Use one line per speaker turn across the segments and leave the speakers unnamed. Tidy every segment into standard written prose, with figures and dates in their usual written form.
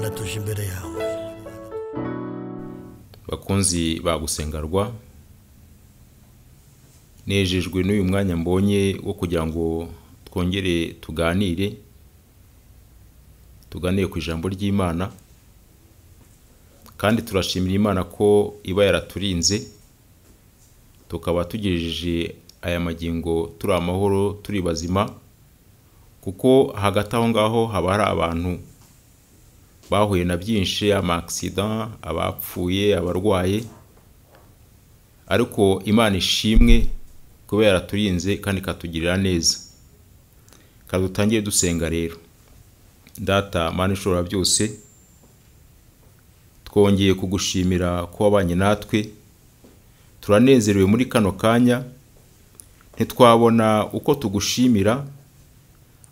Mana tuje imbere yawe.
Bakunzi bagusengarwa, nejejwe n'uyu mwanya mbonye wo kugira ngo twongere tuganire ku ijambo ry'Imana, kandi turashimira Imana ko iba yaraturinze tukaba tugejeje aya magingo turi amahoro turi bazima, kuko hagati aho ngaho haba hari abantu bahuye na byinshi, ama-accident, abapfuye, abarwaye, ariko Imana ishimwe kuba yaraturinze kandi katugirira neza. Kadutangiye dusenga rero. Data Mana ishobora byose, twongeye kugushimira ko wabanye natwe, turanezerewe muri kano kanya, ntitwabona uko tugushimira,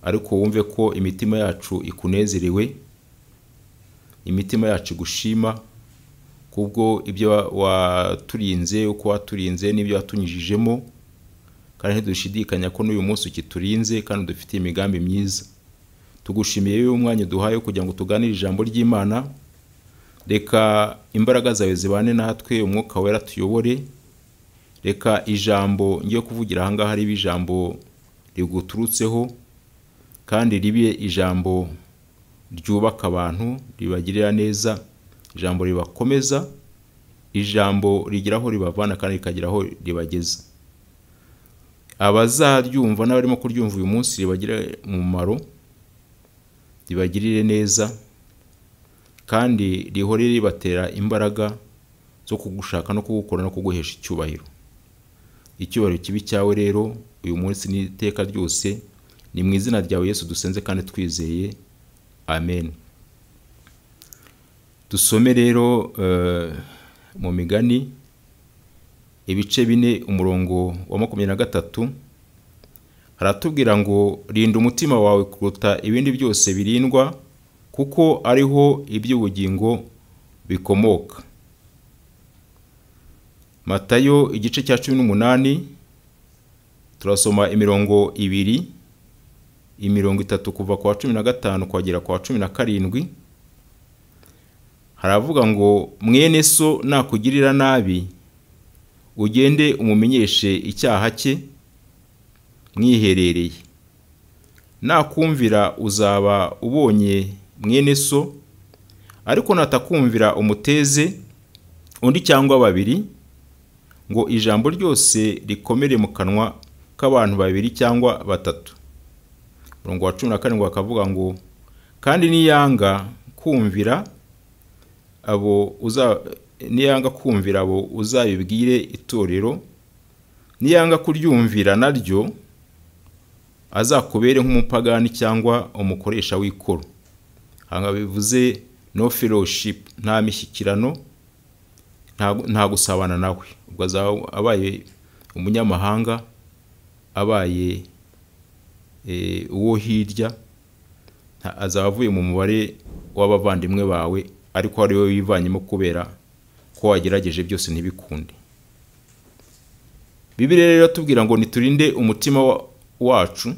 ariko wumve ko imitima yacu ikunezerewe, imitima yacu gushima kubwo ibyo waturinze, uko waturinze n'ibyo watunyijijemo, kandi ntidushidikanya ko n'uyu munsi ukiturinze kandi dufitiye imigambi myiza. Tugushimiye uyu mwanya duhaye kugira ngo tuganire ijambo ry'Imana. Reka imbaraga zawe zibane natwe, umwuka wera tuyobore. Reka ijambo ngiye kuvugira aha ngaha ribe ijambo riguturutseho, kandi ribe ijambo ryubaka abantu, ribagirira neza, ijambo ribakomeza, ijambo rigiraho ribavana kandi rikagiraho ribageza. Abazaryumva n'abarimo kuryumva uyu munsi ribagire umumaro, ribagirire neza, kandi rihorere ribatera imbaraga zo kugushaka no kugukora no kuguhesha icyubahiro. Icyubahiro kibi cyawe rero uyu munsi n'iteka ryose, ni mu izina ryawe Yesu dusenze kandi twizeye, amen. Dusome rero mu Migani ibice 4 umurongo wa 23, haratubwira ngo rinda umutima wawe kuruta ibindi byose birindwa, kuko ariho iby'ubugingo bikomoka. Matayo igice cya 18 turasoma imirongo 2, imirongo 3 kuva kwa 15 kwagera kwa 17. Haravuga ngo mwene so nakugirira nabi, ugende umumenyeshe icyaha cye mwiherereye. Nakumvira uzaba ubonye mwene so, ariko natakumvira umuteze undi cyangwa babiri, ngo ijambo ryose rikomere mu kanwa k'abantu babiri cyangwa batatu. Murongo wa 17 akavuga ngo kandi niyanga kumvira abo uzabibwire itorero, niyanga kuryumvira naryo azakubere nk'umupagani cyangwa umukoresha w'ikoro. Hanga bivuze no fellowship, nta mishyikirano, nta gusabana nawe. Ubwo abaye umunyamahanga, abaye uwo hirya, azavuye mu mubare w'abavandimwe bawe, ariko ari we wivanyemo kubera ko wagerageje byose ntibikunde. Bibiliya rero tubwira ngo niturinde umutima wacu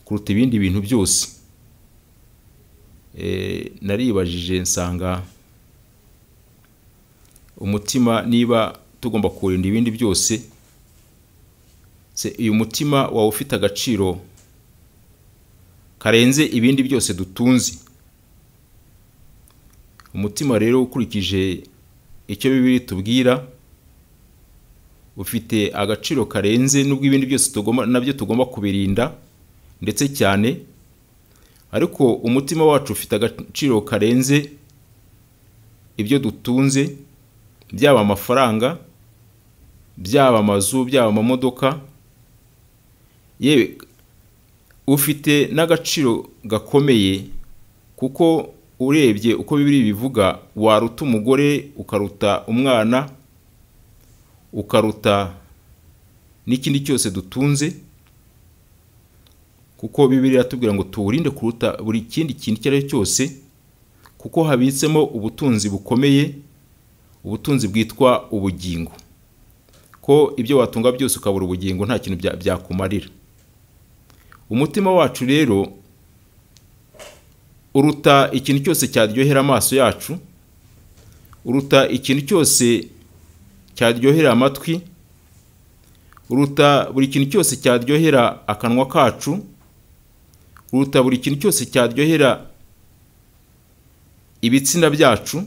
kuruta ibindi bintu byose. Naribajije nsanga umutima niba tugomba kurinda ibindi byose, uyu mutima wawe ufite agaciro karenze ibindi byose dutunze. Umutima rero ukurikije icyo Bibiliya tubwira ufite agaciro karenze nubwo ibindi byose nabyo tugomba kubirinda ndetse cyane, ariko umutima wacu ufite agaciro karenze ibyo dutunze, byaba amafaranga, byaba amazu, byaba amamodoka. Yewe ufite n'agaciro gakomeye, kuko urebye uko Bibiliya bivuga, waruta umugore, ukaruta umwana, ukaruta n'ikindi cyose dutunze, kuko Bibiliya iratubwira ngo tuwurinde kuruta buri kindi kintu icyo ari cyo cyose, kuko habitsemo ubutunzi bukomeye, ubutunzi bwitwa ubugingo. Ko ibyo watunga byose ukabura ubugingo nta kintu byakumarira. Umutima wacu rero uruta ikintu cyose cyaryohera amaso yacu, uruta ikintu cyose cyaryohera amatwi, uruta buri kintu cyose cyaryohera akanwa kacu, uruta buri kintu cyose cyaryohera ibitsina byacu,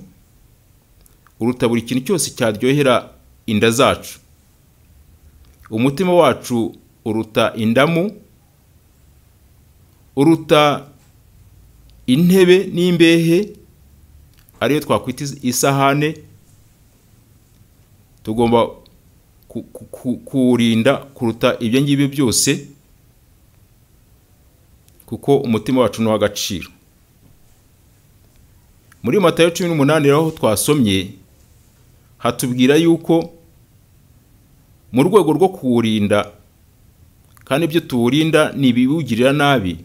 uruta buri kintu cyose cyaryohera inda zacu. Umutima wacu uruta indamu, uruta intebe n'imbehe ariyo twakwita isahane. Tugomba kuwurinda kuruta ibyo ngibyo byose, kuko umutima wacu ni uw'agaciro. Muri Matayo 18 aho twasomye hatubwira yuko mu rwego rwo kuwurinda, kandi ibyo tuwurinda ni ibiwugirira nabi,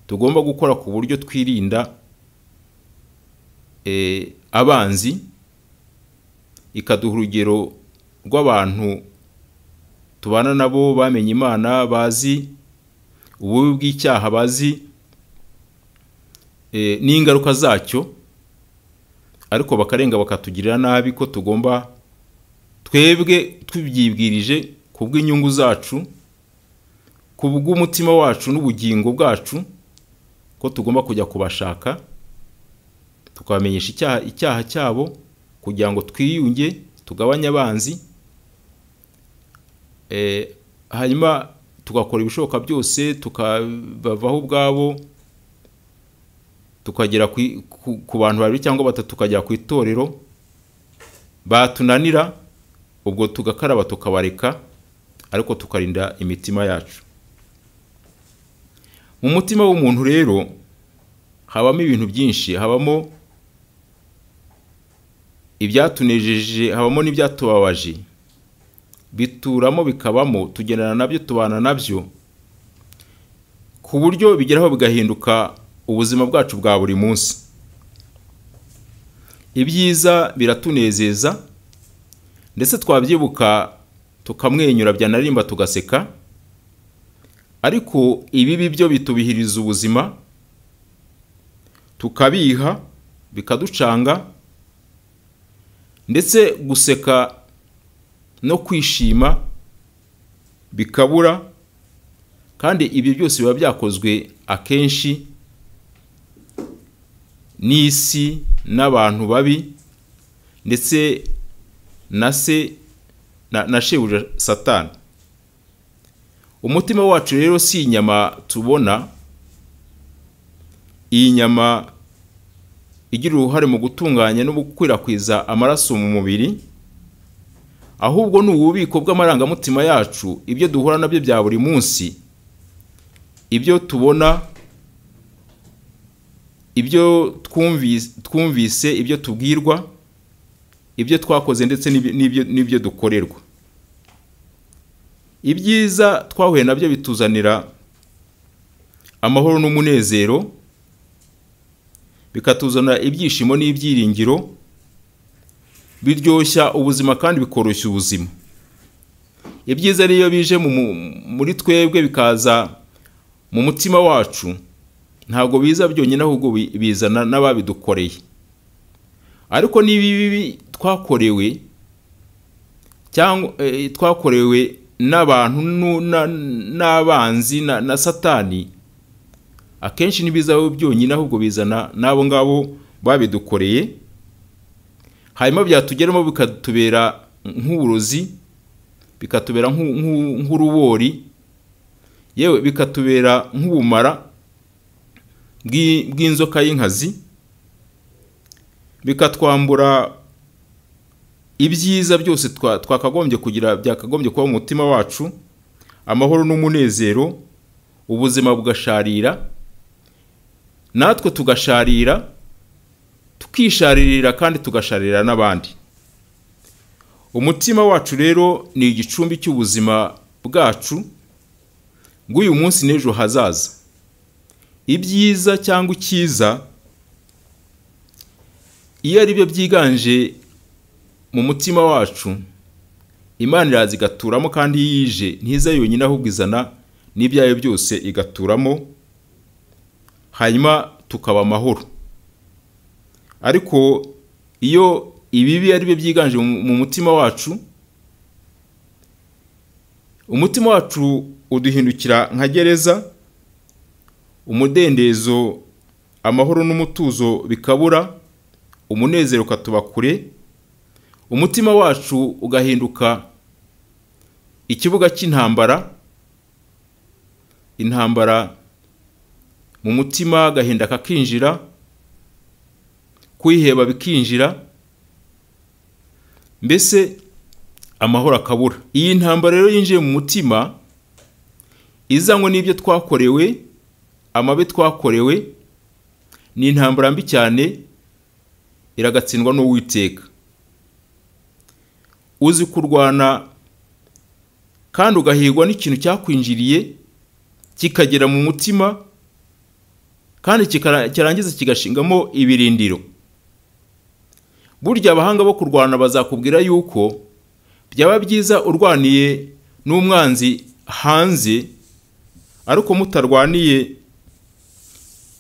tugomba gukora ku buryo twirinda abanzi, ikaduha urugero rw'abantu tubana nabo bamenye Imana, bazi ububi bw'icyaha, bazi n'ingaruka zacyo, ariko bakarenga bakatugirira nabi, ko tugomba twebwe tubyibwirije kubw'inyungu zacu, kubw'umutima wacu n'ubugingo bwacu, ko tugomba kujya kubashaka tukabamenyesha icyaha cyabo kugira ngo twiyunge, tugabanye abanzi, hanyuma tugakora ibishoboka byose tukabavaho ubwabo, tukagera ku bantu babiri cyangwa batatu, tukagera ku itorero. Batunanira ubwo tugakaraba tukabareka, ariko tukarinda imitima yacu. Mu mutima w'umuntu rero habamo ibintu byinshi, habamo ibyatunejeje, habamo n'ibyatubabaje, bituramo bikabamo, tugendana nabyo, tubana nabyo, ku buryo bigeraho bigahinduka ubuzima bwacu bwa buri munsi. Ibyiza biratunezeza, ndetse twabyibuka tukamwenyura, byanarimba tugaseka, ariko ibibi byo bitubihiriza ubuzima, tukabiha bikaducanga, ndetse guseka no kwishima bikabura. Kandi ibi byose biba byakozwe akenshi n'isi n'abantu babi, ndetse na shebuja Satani. Umutima wacu rero si inyama tubona, iyi nyama igira uruhare mu gutunganya no gukwirakwiza amaraso mu mubiri, ahubwo ni ububiko bw'amarangamutima yacu, ibyo duhura nabyo bya buri munsi, ibyo tubona, ibyo twumvise, ibyo tubwirwa, ibyo twakoze, ndetse n'ibyo dukorerwa. Ibyiza twahuye nabyo bituzanira amahoro n'umunezero, bikatuzana ibyishimo n'ibyiringiro, biryoshya ubuzima kandi bikoroshya ubuzima. Ibyiza rero bije muri twebwe bikaza mu mutima wacu, ntabwo biza byonyine, ahubwo bizana n'ababidukoreye. Ariko n'ibibi twakorewe, cyangwa twakorewe n'abantu n'abanzi na Satani, akenshi ntibizaho byonyine, ahubwo bizana n'abo ngabo babidukoreye. Hanyuma byatugeramo bikatubera nk'uburozi, bikatubera nk'urubori, yewe bikatubera nk'ubumara bw'inzoka y'inkazi, bikatwambura ibyiza byose twakagombye kugira, byakagombye kuba mu mutima wacu, amahoro n'umunezero, ubuzima bugasharira, natwe tugasharira, tukisharirira kandi tugasharirira n'abandi. Umutima wacu rero ni igicumbi cy'ubuzima bwacu bw'uyu munsi n'ejo hazaza. Ibyiza cyangwa icyiza, iyo ari byo byiganje mu mutima wacu, Imana iraza igaturamo, kandi yije ntiza yonyine, ahubwo izana n'ibyayo byose igaturamo, hanyuma tukaba amahoro. Ariko iyo ibibi ari byo byiganje mu mutima wacu, umutima wacu uduhindukira nka gereza, umudendezo, amahoro n'umutuzo bikabura, umunezero ukatuba kure, umutima wacu ugahinduka ikibuga cy'intambara, intambara mu mutima, agahinda kakinjira, kwiheba bikinjira, mbese amahoro akabura. Iyi ntambara rero yinjiye mu mutima izanywe n'ibyo twakorewe, amabi twakorewe, ni intambara mbi cyane, iragatsindwa n'Uwiteka. Uzi kurwana kandi ugahigwa n'ikintu cyakwinjiriye kikagera mu mutima kandi cyarangiza kigashingamo ibirindiro. Burya abahanga bo kurwana bazakubwira yuko byaba byiza urwaniye n'umwanzi hanze, ariko mutarwaniye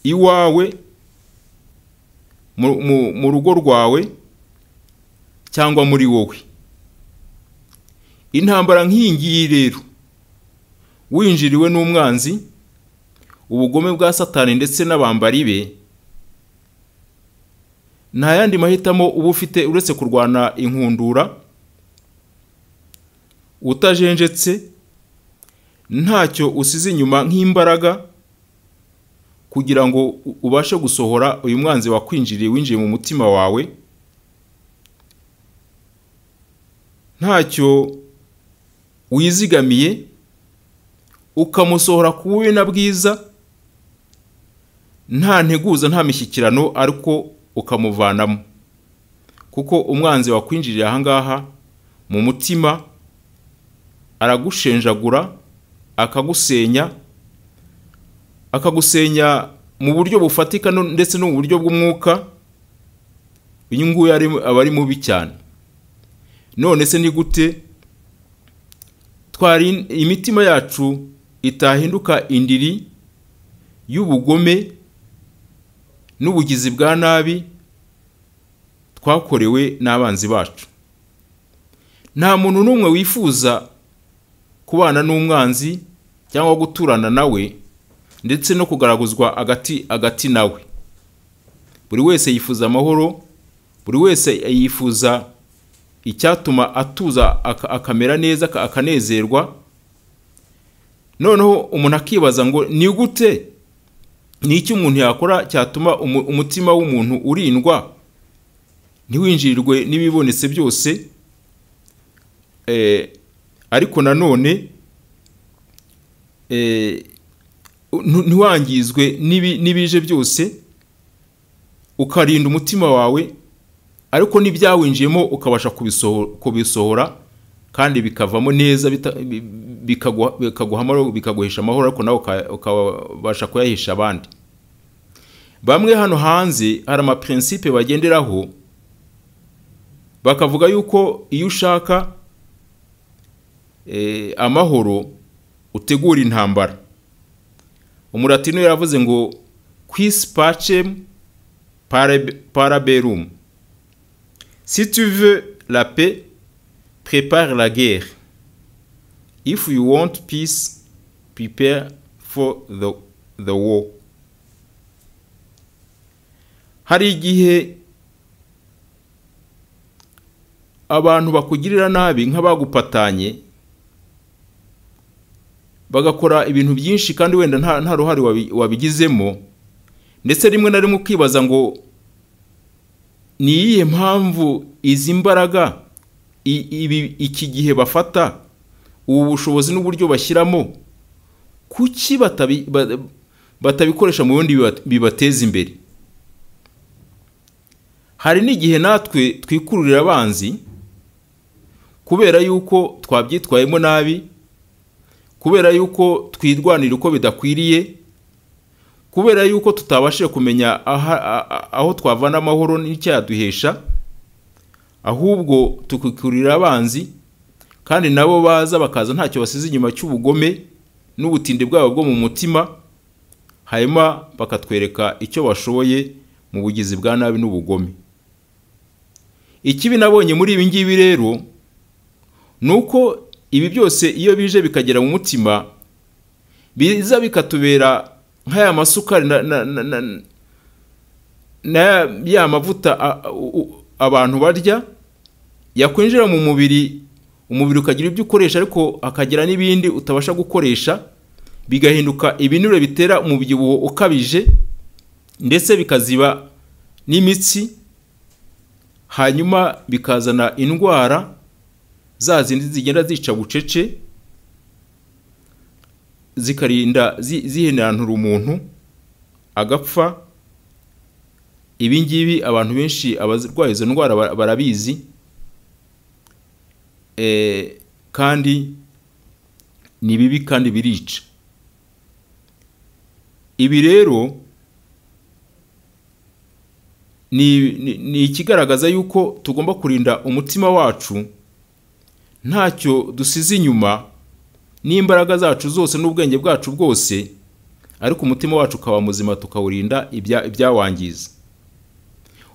iwawe mu rugo rwawe cyangwa muri wowe. Intambara nk'iyingiyi rero, winjiriwe n'umwanzi, ubugome bwa Satani ndetse n'abambari be, nta yandi mahitamo uba ufite uretse kurwana inkundura, utajenjetse, ntacyo usize inyuma nk'imbaraga, kugira ngo ubashe gusohora uyu mwanzi wakwinjiriye, winjiye mu mutima wawe. Ntacyo wizigamiye, ukamusohora ku bubi na bwiza, nta nteguza, nta mishyikirano, ariko ukamuvanamo. Kuko umwanzi wakwinjiriye ahangaha mu mutima aragushenjagura, akagusenya mu buryo bufatika ndetse no mu buryo bw'umwuka. Uyu nguyu aba ari mubi cyane. None se ni gute imitima yacu itahinduka indiri y'ubugome n'ubugizi bwa nabi twakorewe n'abanzi bacu? Nta muntu n'umwe wifuza kubana n'umwanzi cyangwa guturana nawe ndetse no kugaraguzwa agati nawe. Buri wese yifuza amahoro, buri wese yifuza icyatuma atuza, akamera neza, akanezerwa. Noneho umuntu akibaza ngo ni gute, ni iki umuntu yakora cyatuma umutima w'umuntu urindwa ntiwinjirirwe n'ibibonetse byose, ariko nanone ntiwangizwe n'ibije byose, ukarinda umutima wawe, ariko n'ibyawinjiyemo ukabasha kubisohora kandi bikavamo neza, bikaguhesha amahoro, ariko nawe ukabasha kuyahisha abandi. Bamwe hano hanze hari amaprincipe bagenderaho, bakavuga yuko iyo ushaka amahoro utegura intambara. Umulatino yaravuze ngo quis pacem parabellum. Si tu veux la paix, prépare la guerre. If you want peace, prepare for the war. Hari igihe abantu bakugirira nabi nk'abagupatanye, bagakora ibintu byinshi kandi wenda nta ruhari wabigizemo, ndetse rimwe na rimwe ukibaza ngo ni iyihe mpamvu izi mbaraga iki gihe bafata, ubu bushobozi n'uburyo bashyiramo, kuki batabikoresha mu bundi bibateza imbere? Hari n'igihe natwe twikururira abanzi kubera yuko twabyitwayemo nabi, kubera yuko twirwanira uko bidakwiriye, kubera yuko tutabashije kumenya aho twavana amahoro n'icyaduhesha, ahubwo tukikururira abanzi, kandi nabo baza bakaza ntacyo basize inyuma cy'ubugome n'ubutinde bwabo bwo mu mutima. hanyuma bakatwereka icyo bashoboye mu bugizi bwa nabi n'ubugome. Ikibi nabonye muri ibi ngibi rero nuko ibi byose iyo bije bikagera mu mutima biza bikatubera nk'aya masukari na ya mavuta abantu barya yakwinjira mu mubiri, umubiri ukagira ibyo ukoresha ariko akagira n'ibindi utabasha gukoresha, bigahinduka ibinure bitera umubyibuho ukabije ndetse bikaziba n'imitsi, hanyuma bikazana indwara za zindi zigenda zica bucece zikarinda zihenantura umuntu agapfa. Ibi ngibi abantu benshi abarwaye izo ndwara barabizi, kandi ni bibi kandi birica. Ibi rero ni ikigaragaza yuko tugomba kurinda umutima wacu ntacyo dusize inyuma n'imbaraga zacu zose n'ubwenge bwacu bwose, ariko umutima wacu ukaba muzima tukawurinda ibyawangiza.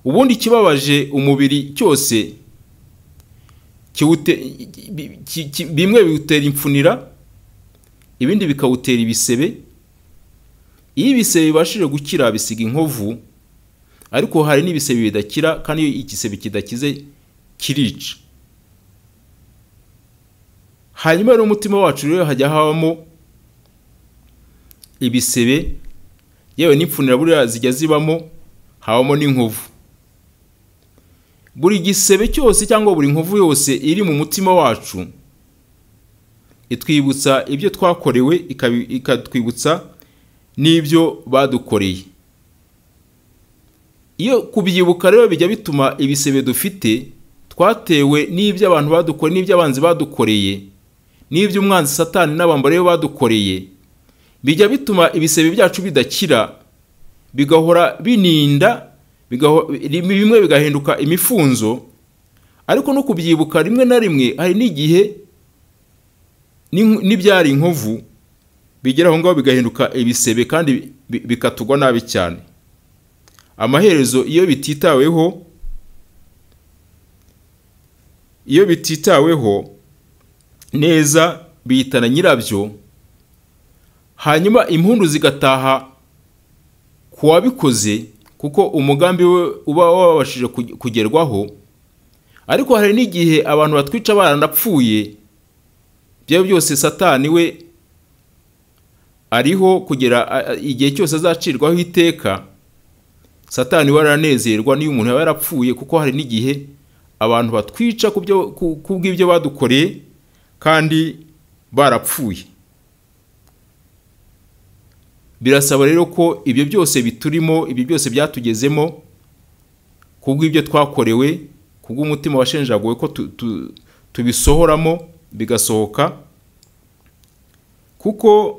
Ubundi kibabaje umubiri cyose bimwe biwutera impfunira, ibindi bikawutera ibisebe. Iyo ibisebe bibashije gukira bisiga inkovu, ariko hari n'ibisebe bidakira, kandi iyo igisebe kidakize kirica. Hanyuma rero umutima wacu rero hajya habamo ibisebe, yewe n'ipfunira buriya zijya zibamo, habamo n'inkovu. Buri gisebe cyose cyangwa buri nkovu yose iri mu mutima wacu itwibutsa ibyo twakorewe, ikatwibutsa n'ibyo badukoreye. Iyo kubyibuka rero bijya bituma ibisebe dufite twatewe n'ibyo abantu badukoreye, n'ibyo abanzi badukoreye, n'ibyo umwanzi Satani n'abambari be badukoreye, bijya bituma ibisebe byacu bidakira, bigahora bininda, bimwe bigahinduka imifunzo. Ariko no kubyibuka rimwe na rimwe hari n'igihe n'ibyari inkovu bigera aho ngaho bigahinduka ibisebe kandi bikatugwa nabi cyane. Amaherezo iyo bititaweho neza bihitana nyirabyo, hanyuma impundu zigataha kuwabikoze kuko umugambi we uba wabashije kugerwaho. Ariko hari n'igihe abantu batwica baranapfuye, byo byose Satani we ariho kugera igihe cyose azacirwaho iteka. Satani waranezerwa niyo umuntu yaba yarapfuye, kuko hari n'igihe abantu batwica kubw'ibyo badukoreye kandi barapfuye. Birasaba rero ko ibyo byose biturimo, ibyo byose byatugezemo kubw'ibyo twakorewe, kubw'umutima washenjaguwe, ko tubisohoramo bigasohoka, kuko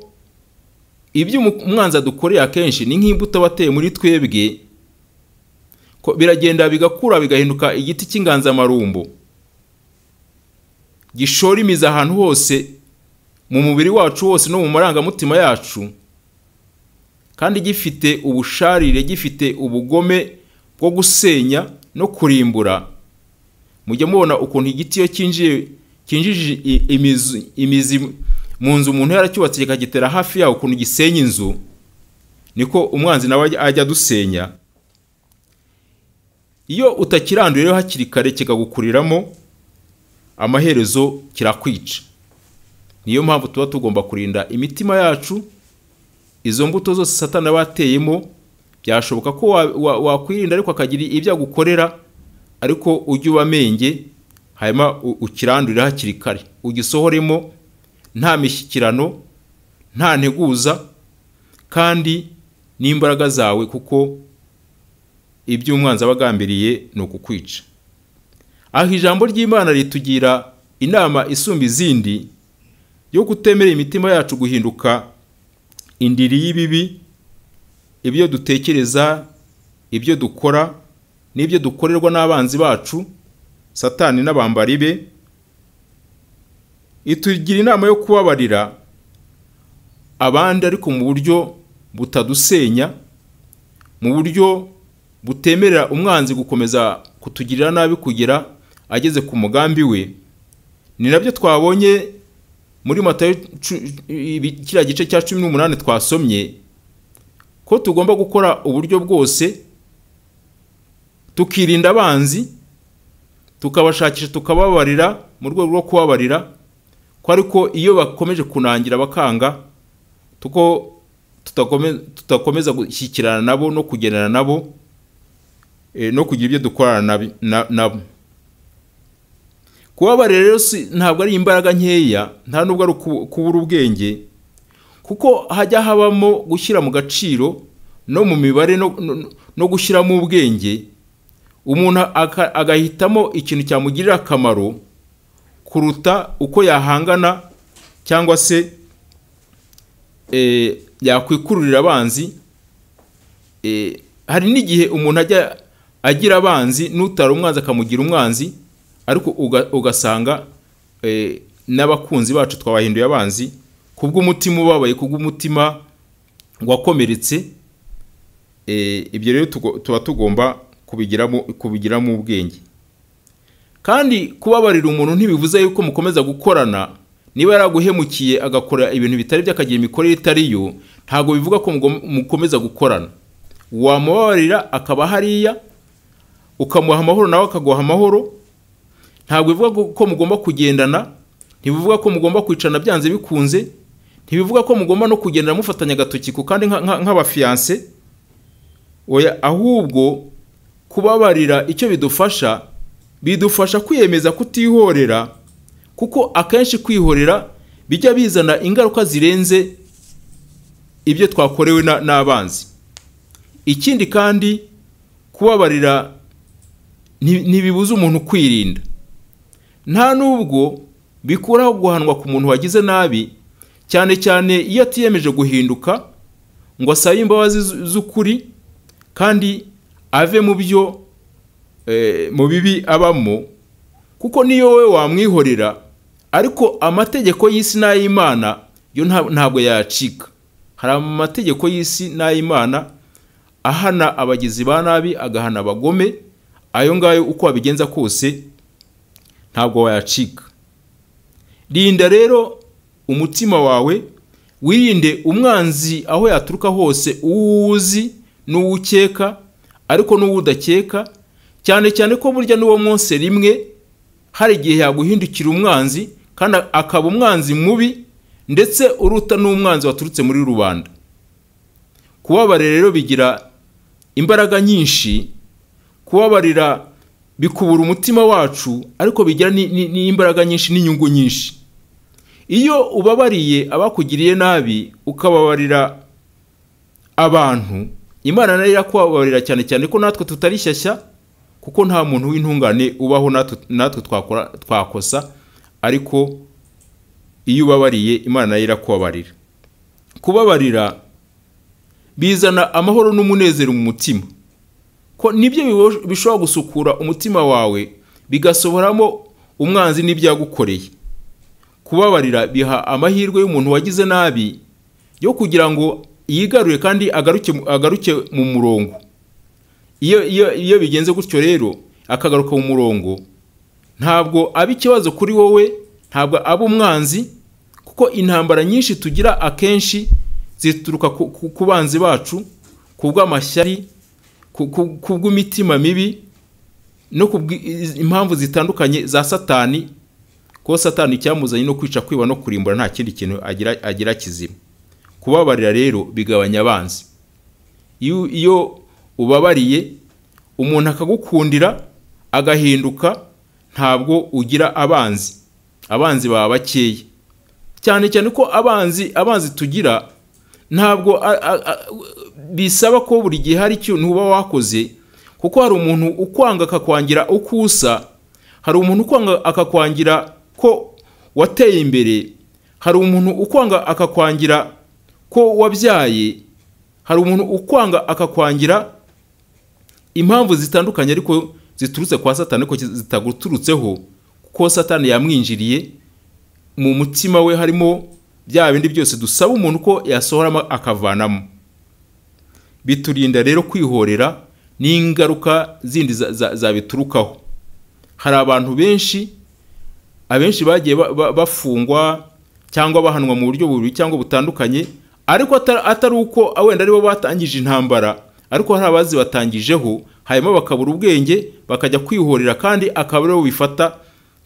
ibyo umwanzi adukoreye akenshi ni nk'imbuto bateye muri twebwe, ko biragenda bigakura bigahinduka igiti cy'inganzamarumbo gishora imizi ahantu hose mu mubiri wacu wose no mu marangamutima yacu, kandi gifite ubusharire, gifite ubugome bwo gusenya no kurimbura. Mujya mubona ukuntu igiti iyo kinjije imizi mu nzu umuntu yaracyubatse kikagitera hafi yaho, ukuntu gisenya inzu, niko umwanzi nawe ajya dusenya. Iyo utakiranduye rero hakiri kare kikagukuriramo, amaherezo kirakwica. Niyo mpamvu tuba tugomba kurinda imitima yacu. Izo mbuto zose Satani bateyemo byashoboka ko wakwirinda, ariko akagira ibyo agukorera, ariko ujye ubamenge, hanyuma ukirandurira hakiri kare, ugisohoremo nta mishyikirano, nta nteguza, kandi n'imbaraga zawe, kuko ibyo umwanzi abagambiriye ni ukukwica. Aho ijambo ry'Imana ritugira inama isumba izindi yo kutemera imitima yacu guhinduka indiri y'ibibi, ibyo dutekereza, ibyo dukora, n'ibyo dukorerwa n'abanzi bacu Satani n'abambari be. Itugira inama yo kubabarira abandi, ariko mu buryo butadusenya, mu buryo butemerera umwanzi gukomeza kutugirira nabi kugera ageze ku mugambi we. Ni nabyo twabonye muri Matayo kiriya gice cya 18 twasomye ko tugomba gukora uburyo bwose tukirinda abanzi, tukabashakisha, tukababarira mu rwego rwo kubabarira, ko ariko iyo bakomeje kunangira bakanga tuko tutakomeza gushyikirana nabo no kugenera nabo no kugira ibyo dukorana nabo. Kubabarira rero ntabwo ari imbaraga nkeya, nta nubwo ari kubura ubwenge, kuko hajya habamo gushyira mu gaciro no mu mibare no gushyiramo ubwenge. Umuntu agahitamo ikintu cyamugirira akamaro kuruta uko yahangana cyangwa se yakwikururira abanzi. Hari n'igihe umuntu ajya agira abanzi n'utari umwanzi akamugira umwanzi, ariko ugasanga n'abakunzi bacu twabahinduye abanzi kubw'umutima ubabaye, kubw'umutima wakomeretse. Ibyo rero tuba tugomba kubigiramo ubwenge. Kandi kubabarira umuntu ntibivuze yuko mukomeza gukorana. Niba yaraguhemukiye agakora ibintu bitari by'akagira imikorere itari yo, ntago bivuga ko mukomeza gukorana. Wamubabarira akaba hariya, ukamuha amahoro nawe akaguha amahoro. Ntabwo bivuga ko mugomba kugendana, ntibivuga ko mugomba kwicana byanze bikunze, ntibivuga ko mugomba no kugendana mufatanya agatoki ku kandi nk'abafiance. Oya, ahubwo kubabarira icyo bidufasha kwiyemeza kutihorera, kuko akenshi kwihorera bijya bizana ingaruka zirenze ibyo twakorewe n'abanzi. Ikindi kandi kubabarira ntibibuza umuntu kwirinda, nta nubwo bikuraho guhanwa ku muntu wagize nabi, cyane cyane iyo atiyemeje guhinduka ngo asabe imbabazi z'ukuri kandi ave mu byo mu bibi abamo. Kuko niyo we wamwihorera, ariko amategeko y'isi n'ay'Imana yo ntabwo yacika. Hari amategeko y'isi n'ay'Imana ahana abagizi ba nabi, agahana abagome. Ayo ngayo uko wabigenza kose ntabwo wayacika. Rinda rero umutima wawe, wirinde umwanzi aho yaturuka hose, uwuzi n'uwukeka ariko n'uwudakeka, cyane cyane ko burya n'uwo mwose rimwe hari igihe yaguhindukira umwanzi kandi akaba umwanzi mubi, ndetse uruta n'umwanzi waturutse muri rubanda. Kubabarira rero bigira imbaraga nyinshi. Kubabarira bikubura umutima wacu, ariko bigira n'imbaraga nyinshi n'inyungu nyinshi. Iyo ubabariye abakugiriye nabi, ukababarira abantu, Imana nayo irakubabarira, cyane cyane ko natwe tutari shyashya, kuko nta muntu w'intungane ubaho, natwe twakosa, ariko iyo ubabariye Imana nayo irakubabarira. Kubabarira bizana amahoro n'umunezero mu mutima, ko nibyo bishobora gusukura umutima wawe bigasohoramo umwanzi n'ibyagukoreye. Kubabarira biha amahirwe y'umuntu wagize nabi yo kugira ngo yigarure kandi agaruke mu murongo. Iyo bigenze gutyo rero akagaruka mu murongo, ntabwo aba ikibazo kuri wowe, ntabwo aba umwanzi, kuko intambara nyinshi tugira akenshi zituruka ku banzi bacu, kubw'amashyari, kubw'imitima mibi, no impamvu zitandukanye za Satani. Ko Satani cyamuzanye no kwica, kwiba no kurimbura, nta kindi kintu agira kizima. Kubabarira rero bigabanya abanzi. Iyo ubabariye umuntu akagukundira agahinduka, ntabwo ugira abanzi baba bakeya. Cyane cyane ko abanzi tugira ntabwo bisaba ko buri gihe hari ikintu uba wakoze, kuko hari umuntu ukwanga akakwangira uko usa, hari umuntu ukwanga akakwangira ko wateye imbere, hari umuntu ukwanga akakwangira ko wabyaye, hari umuntu ukwanga akakwangira impamvu zitandukanye ariko ziturutse kwa Satani, ko zitaguturutseho, kuko Satani yamwinjiriye mu mutima we, harimo bya bindi byose dusaba umuntu ko yasohoramo akavanamo. biturinda rero kwihorera n'ingaruka zindi zabiturukaho. Hari abantu abenshi bagiye bafungwa cyangwa bahanwa mu buryo bubiri cyangwa butandukanye, ariko atari uko wenda aribo batangije intambara, ariko hari abazi batangijeho, hanyuma bakabura ubwenge bakajya kwihorera, kandi akaba aribo bifata,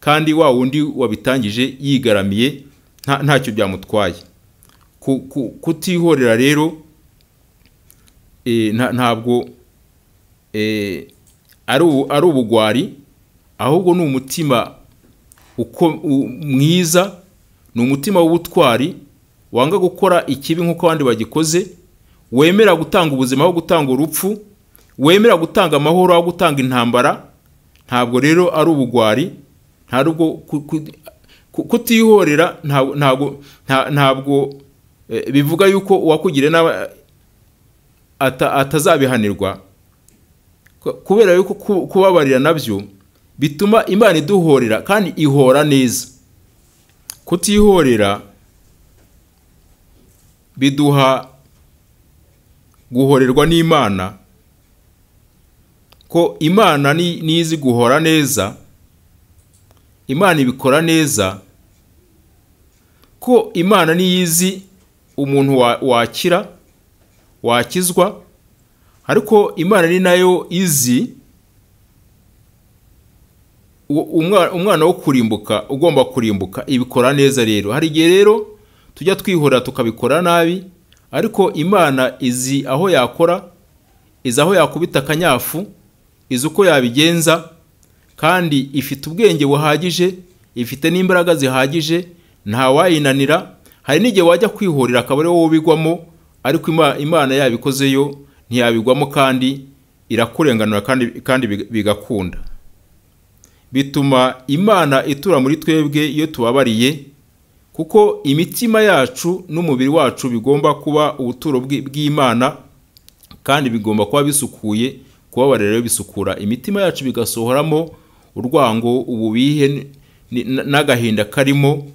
kandi wa wundi wabitangije yigaramiye ntacyo byamutwaye. Kutihorera rero ntabwo ari ubugwari, ahubwo ni umutima mwiza, ni umutima w'ubutwari wanga gukora ikibi nk'uko abandi bagikoze, wemera gutanga ubuzima aho gutanga urupfu, wemera gutanga amahoro aho gutanga intambara. Ntabwo rero ari ubugwari, ntabwo kutihorera ntabwo bivuga yuko uwakugiriye nabi atazabihanirwa, kubera yuko kubabarira nabyo bituma Imana iduhorera kandi ihora neza. Kutihorera biduha guhorerwa n'Imana, ko Imana nizi guhora neza, Imana ibikora neza, ko Imana niyizi umuntu wakizwa, ariko Imana ni nayo izi umwana wo kurimbuka, ugomba kurimbuka, ibikora neza. Rero hari igihe rero tujya twihora tukabikora nabi, ariko Imana izi aho yakora, izi aho yakubita akanyafu, izi uko yabigenza, kandi ifite ubwenge buhagije, ifite n'imbaraga zihagije, nta wayinanira. Hari n'igihe wajya kwihorera akaba ari wowe ubigwamo, ariko Imana yabikozeyo ntiyabigwamo, kandi irakurenganura kandi bigakunda. Bituma Imana itura muri twebwe iyo tubabariye, kuko imitima yacu n'umubiri wacu bigomba kuba ubuturo bw'Imana, kandi bigomba kuba bisukuye. Kubabarira rero bisukura imitima yacu, bigasohoramo urwango, ububihe n'agahinda karimo,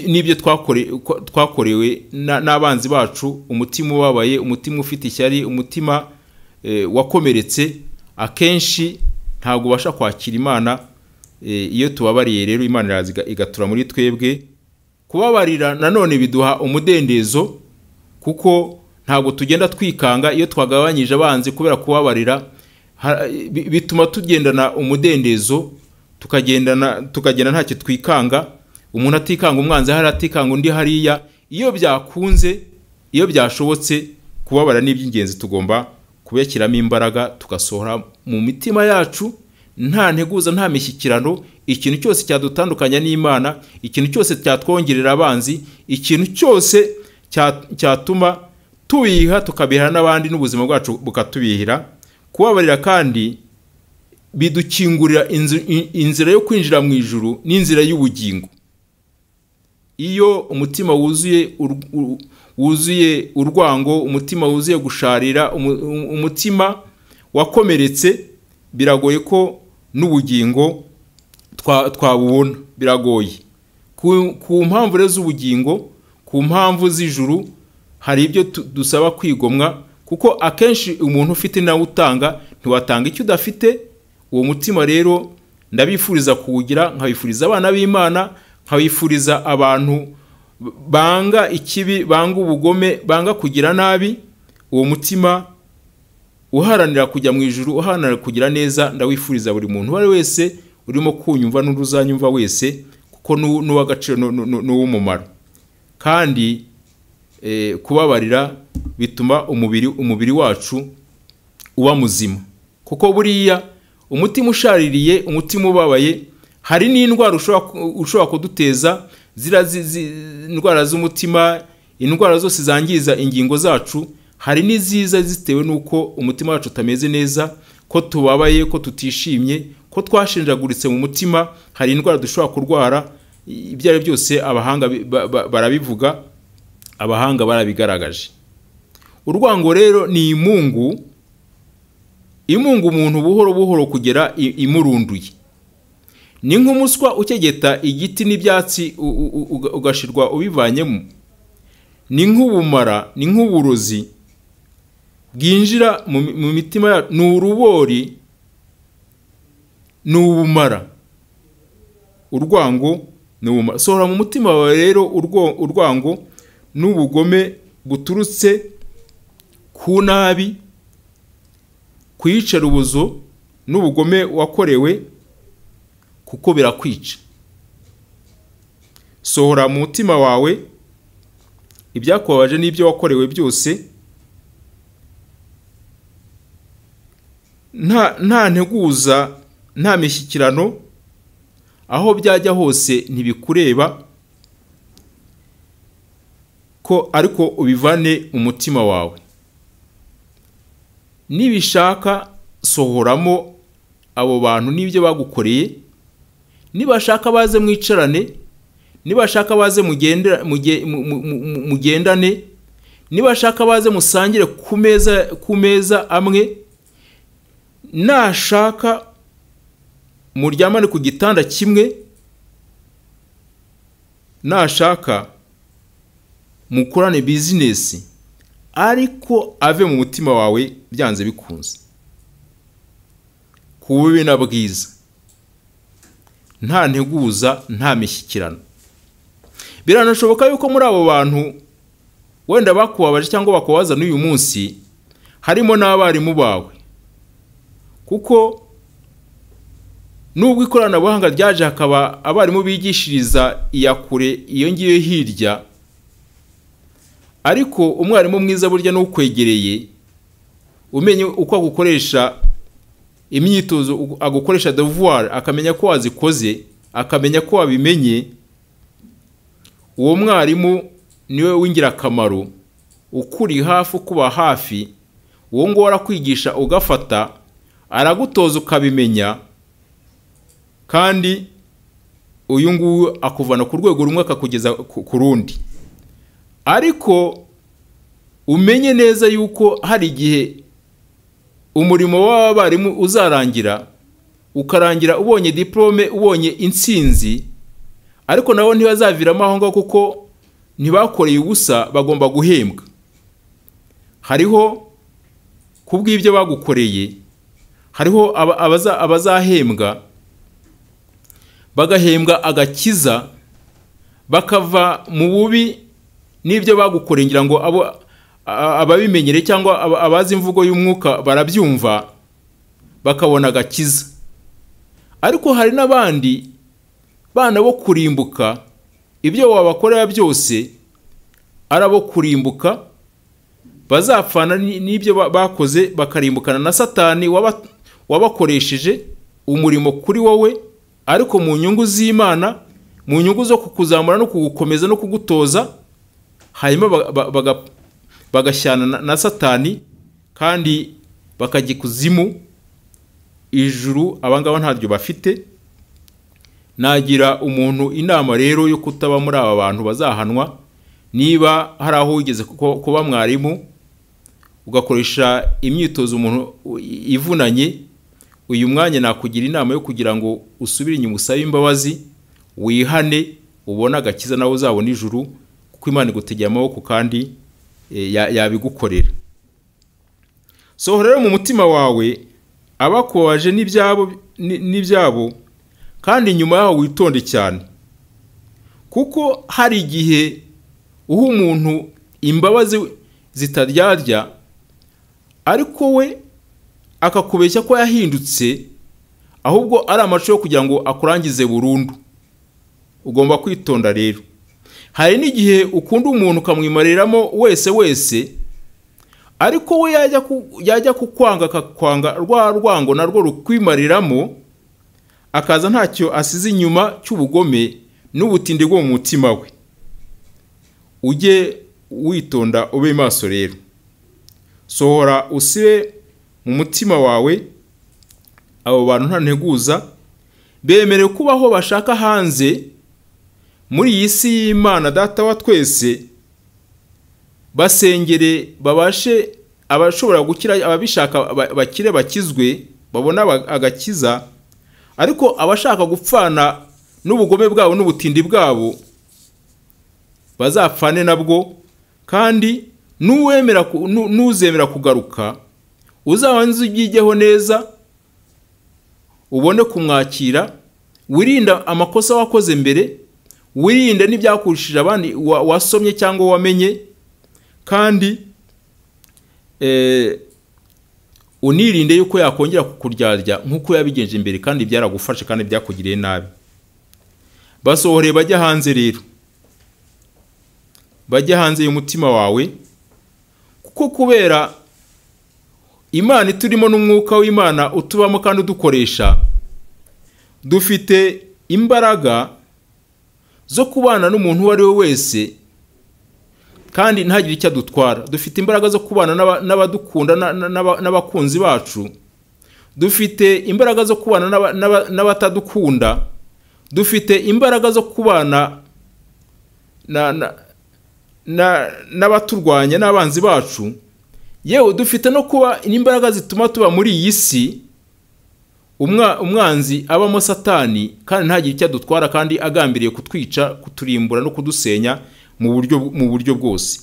n'ibyo twakorewe n'abanzi bacu. Umutima ubabaye, umutima ufite ishyari, umutima wakomeretse, akenshi ntabwo ubasha kwakira Imana. Iyo tubabariye rero Imana iraza igatura muri twebwe. Kubabarira nanone biduha umudendezo, kuko ntabwo tugenda twikanga iyo twagabanyije abanzi. Kubera kubabarira bituma tugendana umudendezo, tukagenda ntacyo twikanga. Umuntu atikanga umwanzi hari, atikanga undi hariya. Iyo byakunze, iyo byashobotse, kubabara ni iby'ingenzi. Tugomba kubekiramo imbaraga, tugasohora mu mitima yacu nta nteguza, nta mishyikirano. Ikintu cyose cyadutandukanya n'Imana, ikintu cyose cyatwongerera abanzi, ikintu cyose cyatuma tubiha tukabihira n'abandi, n'ubuzima bwacu bukatubihira. Kubabarira kandi bidukingurira inzira yo kwinjira mu ijuru n'inzira y'ubugingo. Iyo umutima wuzuye urwango, umutima wuzuye gusharira, umutima wakomeretse, biragoye ko n'ubugingo twabubona, biragoye. Ku mpamvu rero z'ubugingo, ku mpamvu z'ijuru, hari ibyo dusaba kwigomwa, kuko akenshi umuntu ufite nawe utanga, ntiwatanga icyo udafite. Uwo mutima rero ndabifuriza kuwugira, nkabifuriza abana b'Imana, nkabifuriza abantu banga ikibi, banga ubugome, banga kugira nabi. Uwo mutima uharanira kujya mu ijuru, uharanira kugira neza, ndawifuriza buri muntu wari wese urimo kunyumva n'uruzanyumva wese, kuko n'uw'agaciro n'uw'umumaro. Kandi kubabarira bituma umubiri wacu uba muzima, kuko buriya umutima ushaririye, umutima ubabaye, hari n'indwara ushobora kuduteza. Indwara z'umutima, indwara zose zangiza ingingo zacu, hari n'iziza zitewe n'uko umutima wacu utameze neza, ko tubabaye, ko tutishimye, ko twashenjaguritse mu mutima. Hari indwara dushobora kurwara. Ibyo ari byose abahanga barabivuga, abahanga barabigaragaje. Urwango rero ni imungu umuntu buhoro buhoro kugera imurunduye. Ni nk'umuswa ukegeta igiti n'ibyatsi ugashirwa ubivanyemo. ni nk'ubumara, ni nk'uburozi bwinjira mu mitima yacu, ni urubori, ni ubumara. Urwango ni ubumara. Sohora mu mutima wawe rero urwango n'ubugome buturutse ku nabi, kwiyicarubozo n'ubugome wakorewe, kuko birakwica. Sohora mu mutima wawe ibyakubabaje n'ibyo wakorewe byose, nta nteguza, nta mishyikirano, aho byajya hose ntibikureba, ko ariko ubivane umutima wawe. Nibishaka sohoramo abo bantu n'ibyo bagukoreye, nibashaka baze mwicarane, nibashaka baze mugendane, nibashaka baze musangire ku meza amwe, nashaka muryamane ku gitanda kimwe, nashaka mukorane business, ariko ave mu mutima wawe byanze bikunze. Kububi na bwiza, nta nteguza, nta mishyikirano. Biranashoboka yuko muri abo bantu wenda bakubabaje cyangwa bakubaza n'uyu munsi harimo n'abarimu bawe, kuko nubwo ikoranabuhanga ryaje hakaba abarimu bigishiriza iyakure iyo ngiyo hirya, ariko umwarimu mwiza burya n'ukwegereye, umenye uko agukoresha imyitozo, agukoresha devoir, akamenya ko wazikoze, akamenya ko wabimenye, uwo mwarimu niwe w'ingirakamaro, ukuri hafi, kuba hafi. Uwo ngo arakwigisha ugafata, aragutoza ukabimenya, kandi uyu nguyu akuvana ku rwego rumwe akakugeza ku rundi. Ariko umenye neza yuko hari igihe umurimo w'abarimu uzarangira, ukarangira ubonye diplome, ubonye intsinzi, ariko nabo ntibazaviramo aho ngaho, kuko ntibakoreye ubusa, bagomba guhembwa. Hariho kubw'ibyo bagukoreye, hariho abazahembwa, bagahembwa agakiza, bakava mu bubi n'ibyo bagukoreye. Ngira ngo ababimenyere cyangwa abazi imvugo y'umwuka barabyumva, bakabona agakiza. Ariko hari n'abandi bana bo kurimbuka, ibyo wabakorera byose arabo kurimbuka, bazapfana n'ibyo bakoze, bakarimbukana na Satani wabakoresheje umurimo kuri wowe, ariko mu nyungu z'Imana, mu nyungu zo kukuzamura no kugukomeza no kugutoza, hanyuma bagashyana na Satani, kandi bakajya kuzimu. Ijuru abangaba ntaryo bafite. Nagira umuntu inama rero yo kutaba muri aba bantu bazahanwa. Niba hari aho wigeze kuba mwarimu ugakoresha imyitozo umuntu ivunanye, uyu mwanya nakugira inama yo kugira ngo usubire inyuma, usabe imbabazi, wihane, ubona agakiza nawe uzabona ijuru, kuko Imana igutegeye amaboko kandi yabigukorera. Sohora mu mutima wawe abakubabaje n'ibyabo, kandi nyuma yaho witonde cyane, kuko hari igihe uha umuntu imbabazi zitaryarya, ariko we akakubeshya ko yahindutse, ahubwo ari amaco yo kugira ngo akurangize burundu. Ugomba kwitonda rero. Hari n'igihe ukunda umuntu ukamwimariramo wese, ariko we yajya kukwanga, akakwanga rwa rwango narwo rukwimariramo, akaza ntacyo asize inyuma cy'ubugome n'ubutindi bwo mu mutima we. Ujye witonda, ube maso rero. Sohora usibe mu mutima wawe abo bantu nta nteguza, bemerewe kubaho bashaka hanze muri iyi si y'Imana Data wa twese, basengere babashe, abashobora gukira, ababishaka bakire bakizwe, babona agakiza. Ariko abashaka gupfana n'ubugome bwabo n'ubutindi bwabo bazapfane nabwo, kandi n'uzemera kugaruka uzabanze ubyigeho neza ubone kumwakira, wirinda amakosa wakoze mbere, wirinde n'ibyakurushije abandi wasomye cyangwa wamenye, kandi unirinde yuko yakongera kukuryarya nk'uko yabigenje imbere kandi byaragufashe kandi byakugiriye nabi. Basohore bajya hanze rero, bajya hanze y'umutima wawe, kuko kubera Imana iturimo n'umwuka w'Imana utubamo kandi udukoresha, dufite imbaraga zo kubana n'umuntu uwo ari we wese kandi ntagire icyo adutwara. Dufite imbaraga zo kubana n'abadukunda n'abakunzi bacu, dufite imbaraga zo kubana n'abatadukunda, dufite imbaraga zo kubana n'abaturwanya n'abanzi bacu, yewe dufite no kuba imbaraga zituma tuba muri iyi si umwanzi abamo Satani kandi ntagire icyo adutwara kandi agambiriye kutwica, kuturimbura no kudusenya mu buryo bwose.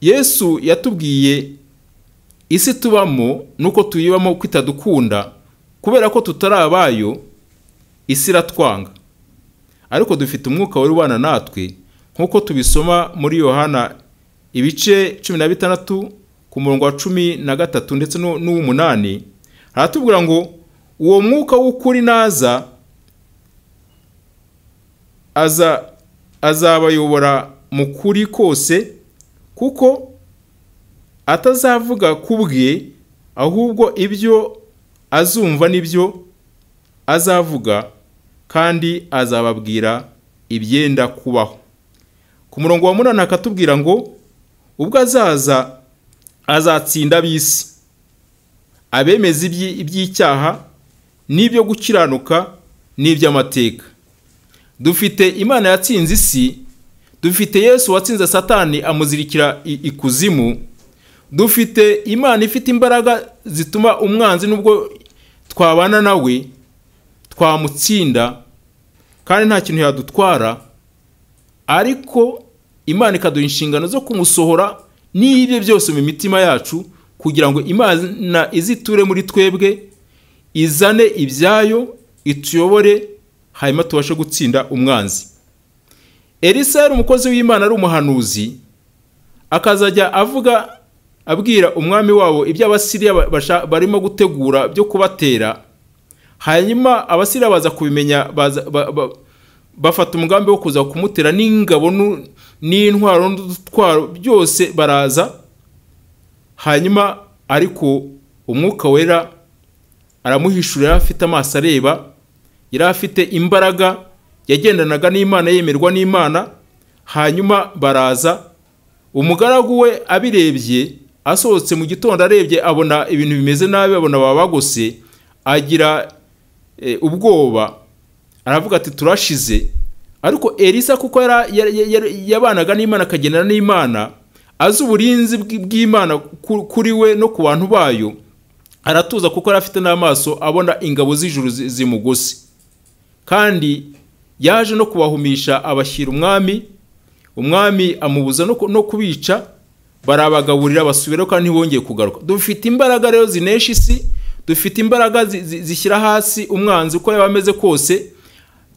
Yesu yatubwiye isi tubamo nuko tuyibamo kwitadukunda, kubera ko tutari abayo isi iratwanga, ariko dufite umwuka wari ubana natwe nkuko tubisoma muri Yohana ibice 16 ku murongo wa 13 ndetse n'uw'umunani. Haratubwira ngo uwo mwuka w'ukuri naza azabayobora mu kuri kose, kuko atazavuga kubwe, ahubwo ibyo azumva nibyo azavuga, kandi azababwira ibyenda kubaho. Ku murongo wa 8 akatubwira ngo ubwo azatsinda ab'isi, abemeza iby'icyaha n'ibyo gukiranuka n'iby'amateka. Dufite Imana yatsinze isi, dufite Yesu watsinze Satani amuzirikira ikuzimu, dufite Imana ifite imbaraga zituma umwanzi nubwo twabana nawe twamutsinda kandi nta kintu yadutwara, ariko Imana ikaduha inshingano zo kumusohora n'ibyo byose mu mitima yacu, kugira ngo Imana iziture muri twebwe, izane ibyayo, ituyobore, hanyuma tubashe gutsinda umwanzi. Elisa yari umukozi w'Imana, ari umuhanuzi, akazajya abwira umwami wabo ibyo Abasiriya barimo gutegura byo kubatera. Hanyuma Abasiriya baza kubimenya, bafata umugambi wo kuza kumutera n'ingabo n'intwaro n'udutwaro byose baraza. Hanyuma ariko umwuka wera aramuhishurira, afite amaso areba, yari afite imbaraga, yagendanaga n'Imana, yemerwa n'Imana. Hanyuma baraza, umugaragu we abirebye, asohotse mu gitondo arebye abona ibintu bimeze nabi, abona babagose, agira ubwoba, aravuga ati turashize. Ariko Elisa kuko yabanaga n'Imana, akagendana n'Imana, azi uburinzi bw'Imana kuri we no ku bantu bayo, aratuza kuko yari afite n'amaso abona ingabo z'ijuru zimugose. Kandi yaje no kubahumisha, abashyira umwami amubuza no kubica, barabagaburira basubiraho kandi ntibongeye kugaruka. Dufite imbaraga rero zinesha isi, dufite imbaraga zishyira hasi umwanzi uko yaba ameze kose,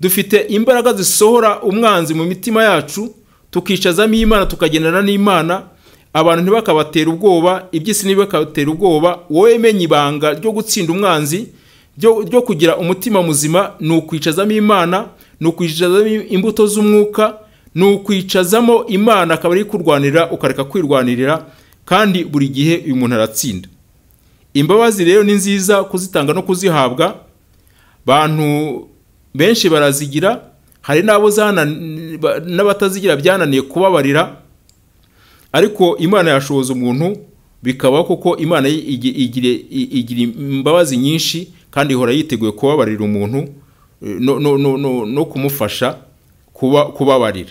dufite imbaraga zisohora umwanzi mu mitima yacu, tukicazamo Imana, tukagendana n'Imana, abantu ntibakabatera ubwoba, iby'isi ntibakabatera ubwoba. Wowe menye ibanga ryo gutsinda umwanzi, ryo kugira umutima muzima, ni ukwicazamo Imana, ni ukwicazamo imbuto z'umwuka, ni ukwicazamo Imana akaba ari kurwanirira, ukareka kwirwanirira, kandi buri gihe uyu muntu aratsinda. Imbabazi rero ni nziza kuzitanga no kuzihabwa. Bantu benshi barazigira, hari n'abatazigira byananiye kubabarira, ariko Imana yashoboza umuntu bikaba koko. Imana igira imbabazi nyinshi kandi ihora yiteguye kubabarira umuntu no kumufasha kubabarira.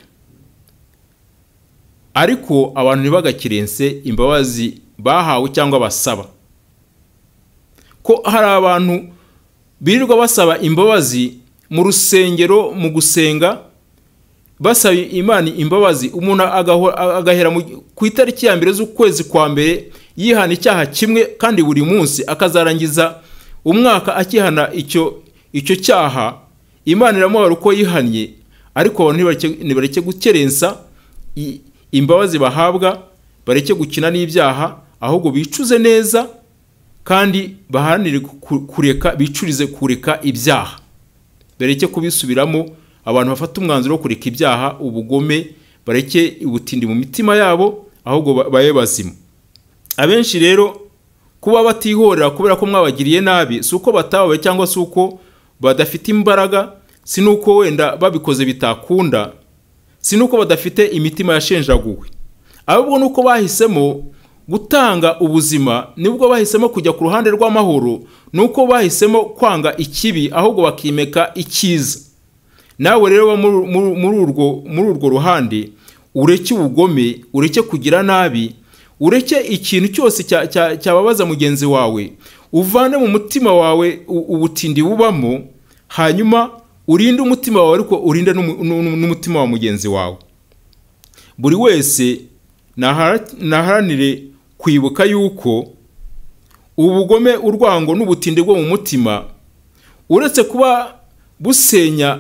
Ariko abantu ntibagakirense imbabazi bahawe cyangwa basaba, ko hari abantu birirwa basaba imbabazi mu rusengero, mu gusenga, basaba Imana imbabazi, umuntu agahera ku itariki ya mbere z'ukwezi kwa mbere yihana icyaha kimwe, kandi buri munsi akazarangiza umwaka akihana icyo cyaha, Imana iramubara uko yihannye. Ariko abantu ntibareke gukerensa imbabazi bahabwa, bareke gukina n'ibyaha, ahubwo bicuze neza kandi baharanire bicurize kureka ibyaha, bareke kubisubiramo. Abantu bafata umwanzuro wo kureka ibyaha, ubugome, bareke ubutindi mu mitima yabo, ahubwo babe bazima. Abenshi rero kuba batihorera kubera ko mwabagiriye nabi, si uko batabawe cyangwa si uko badafite imbaraga, si nuko wenda babikoze bitakunda, si nuko badafite imitima yashenjaguwe, ahubwo nuko bahisemo gutanga ubuzima, nibwo bahisemo kujya ku ruhande rw'amahoro, nuko bahisemo kwanga ikibi ahubwo bakimeka icyiza. Nawe rero muri urwo ruhande ureke ubugome, ureke kugira nabi, ureke ikintu cyose cyababaza mugenzi wawe, uvane mu mutima wawe ubutindi bubamo, hanyuma urinde umutima wawe, ariko urinde n'umutima wa mugenzi wawe. Buri wese naharanire kwibuka yuko ubugome, urwango n'ubutindi bwo mu mutima uretse kuba busenya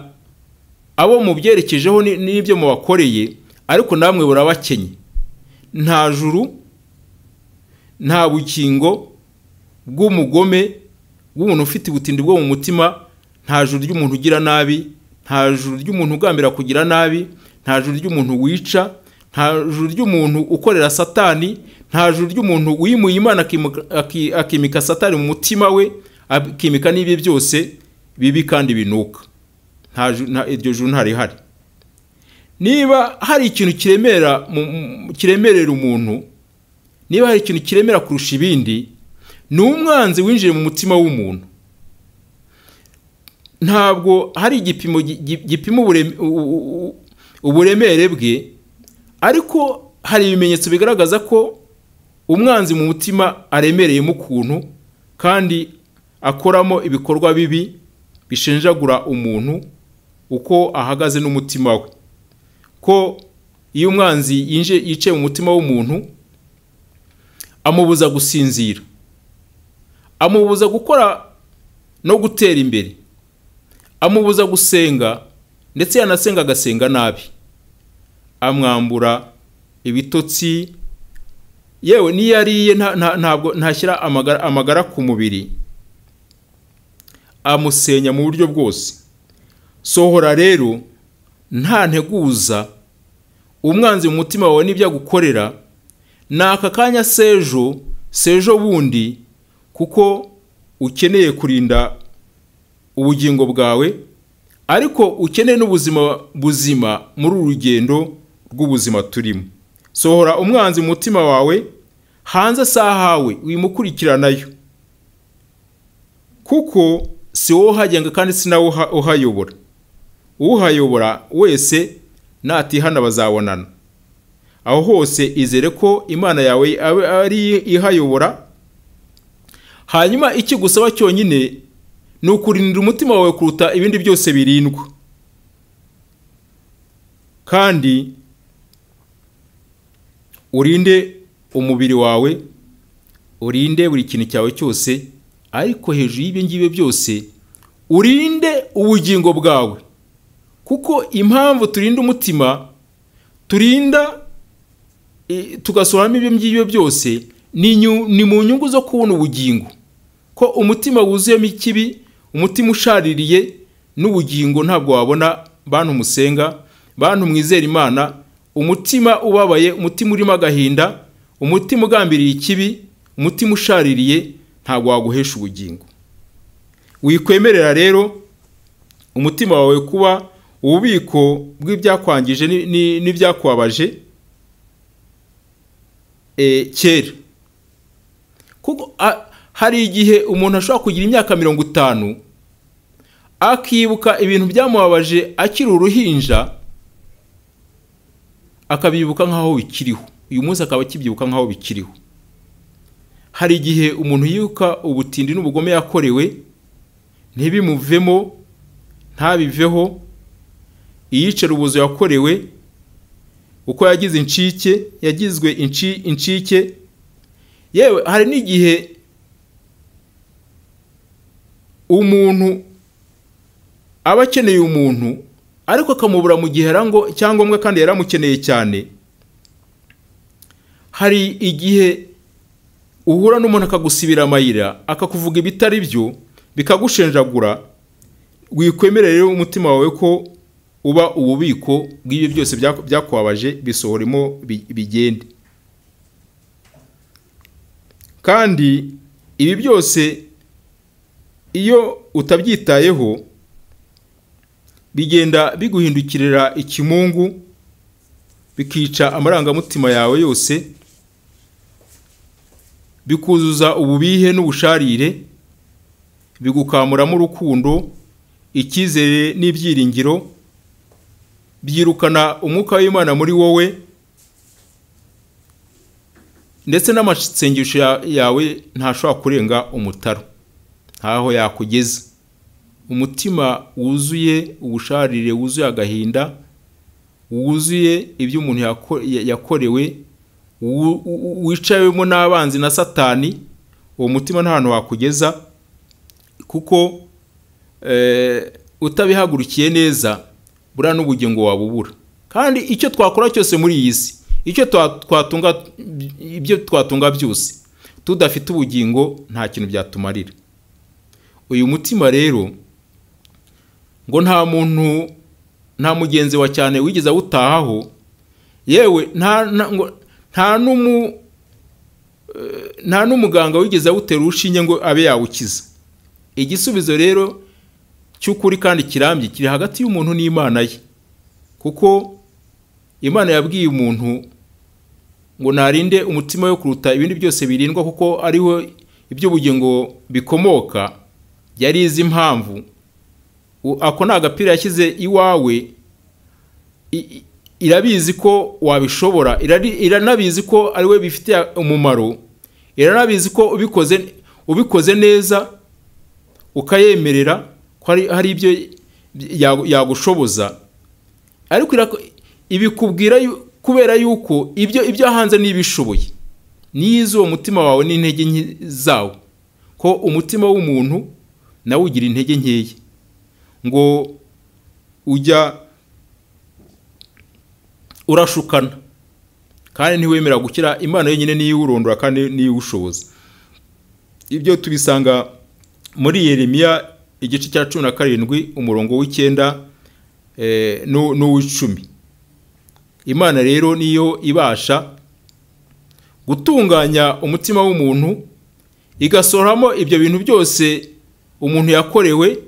abo mubyerekejeho n'ibyo mubakoreye, ariko namwe burabakenye. Nta juru, nta bukingo bw'umugome, bw'umuntu ufite ubutindi bwo mu mutima, nta juru ry'umuntu ugira nabi, nta juru ry'umuntu ugambira kugira nabi, nta juru ry'umuntu wica, nta juru ry'umuntu ukorera Satani, nta juru ry'umuntu wimuye Imana akimika Satani mu mutima we, akimika n'ibyo byose bibi kandi binuka. Iryo juru ntarihari. Niba hari ikintu kiremerera umuntu, niba hari ikintu kiremera kurusha ibindi, ni umwanzi winjiye mu mutima w'umuntu. Ntabwo hari igipimo gipima uburemere bwe, ariko hari ibimenyetso bigaragaza ko umwanzi mu mutima aremereyemo ukuntu, kandi akoramo ibikorwa bibi bishenjagura umuntu uko ahagaze n'umutima we. Ko iyo umwanzi yicaye mu mutima w'umuntu, amubuza gusinzira, amubuza gukora no gutera imbere, amubuza gusenga, ndetse yanasenga agasenga nabi, amwambura ibitotsi, yewe niyo ariye ntabwo ntashyira amagara ku mubiri, amusenya mu buryo bwose. Sohora rero nta nteguza umwanzi mu mutima wawe n'ibyo agukorera, n'aka kanya sejo bundi, kuko ukeneye kurinda ubugingo bwawe, ariko ukeneye n'ubuzima buzima muri uru rugendo rw'ubuzima turimo. Sohora umwanzi mu mutima wawe hanze sahawe, wimukurikiranayo, kuko si wowe uhagenga kandi si nawe uhayobora. Uhayobora wese natihana bazabonana. Aho hose izere ko Imana yawe ari ihayobora. Hanyuma ikigusaba cyonyine ni ukurindira umutima wawe kuruta ibindi byose birindwa, kandi urinde umubiri wawe, urinde buri kintu cyawe cyose, ariko hejuru y'ibyo ngibyo byose urinde ubugingo bwawe. Kuko impamvu turinda umutima, turinda tugasohoramo ibyo ngibyo byose, ni mu nyungu zo kubona ubugingo. Ko umutima wuzuyemo ikibi, umutima ushaririye n'ubugingo ntabwo wabona. Bantu musenga, bantu mwizera Imana, umutima ubabaye, umutima urimo agahinda, umutima ugambiriye ikibi, umutima ushaririye, ntabwo waguhesha ubugingo. Wikwemerera rero umutima wawe kuba ububiko bw'ibyakwangije n'ibyakubabaje kera. Kuko hari igihe umuntu ashobora kugira imyaka 50 akibuka ibintu byamubabaje akiri uruhinja, akabibuka nkaho bikiriho. Uyu munsi akaba akibyibuka nkaho bikiriho. Hari igihe umuntu yibuka ubutindi n'ubugome yakorewe, ntibimuvemo, ntabiveho, iyicarubozo yakorewe, uko yagize yagizwe incike. Yewe hari n'igihe umuntu aba akeneye umuntu ariko akamubura mu gihe rango cyangwa kandi yaramukeneye cyane. Hari igihe uhura n'umuntu akagusibira amayira, akakuvuga ibitari byo, bikagushenjagura. Wikwemerere umutima wawe ko uba ububiko bw'ibyo byose byakwabaje, bisohoremo bigende. Kandi ibi byose iyo utabyitayeho bigenda biguhindukirira ikimungu, bikica amarangamutima yawe yose, bikuzuza ububihe n'ubusharire, bigukamuramo urukundo, icyizere n'ibyiringiro, byirukana umwuka w'Imana muri wowe, ndetse n'amasengesho yawe ntashobora kurenga umutaro, ntaho yakugeza. Umutima wuzuye ubusharire, wuzuye agahinda, wuzuye ibyo umuntu yakorewe, wicayemo n'abanzi na Satani, uwo mutima nta hantu wakugeza, kuko utabihagurukiye neza bura n'ubugingo wabubura. Kandi icyo twakora cyose muri iyi si, ibyo twatunga byose, tudafite ubugingo nta kintu byatumarira. Uyu mutima rero ngo nta mugenzi wa cyane wigeze awutahaho, yewe nta n'umuganga wigeze awutera urushinge ngo abe yawukiza. Igisubizo rero cy'ukuri kandi kirambye kiri hagati y'umuntu n'Imana ye, kuko Imana yabwiye umuntu ngo narinde umutima we kuruta ibindi byose birindwa, kuko ariho iby'ubugingo bikomoka. Yari izi impamvu ako ni agapira yashyize iwawe, irabizi ko wabishobora, iranabizi ko ari we bifitiye umumaro, iranabizi ko ubikoze neza ukayemerera ko hari ibyo yagushoboza. Ariko ibikubwira kubera yuko ibyo hanze n'ibishoboye, nizo uwo mutima wawe n'intege nke zawo, ko umutima w'umuntu nawe ugira intege nkeya, ngo ujya urashukana kandi ntiwemera gukira. Imana yenyine niyo urondora kandi niyo ushoboza. Ibyo tubisanga muri Yeremiya igice cya 17 umurongo w'9 n'uw'10. Imana rero niyo ibasha gutunganya umutima w'umuntu, igasoramo ibyo bintu byose umuntu yakorewe,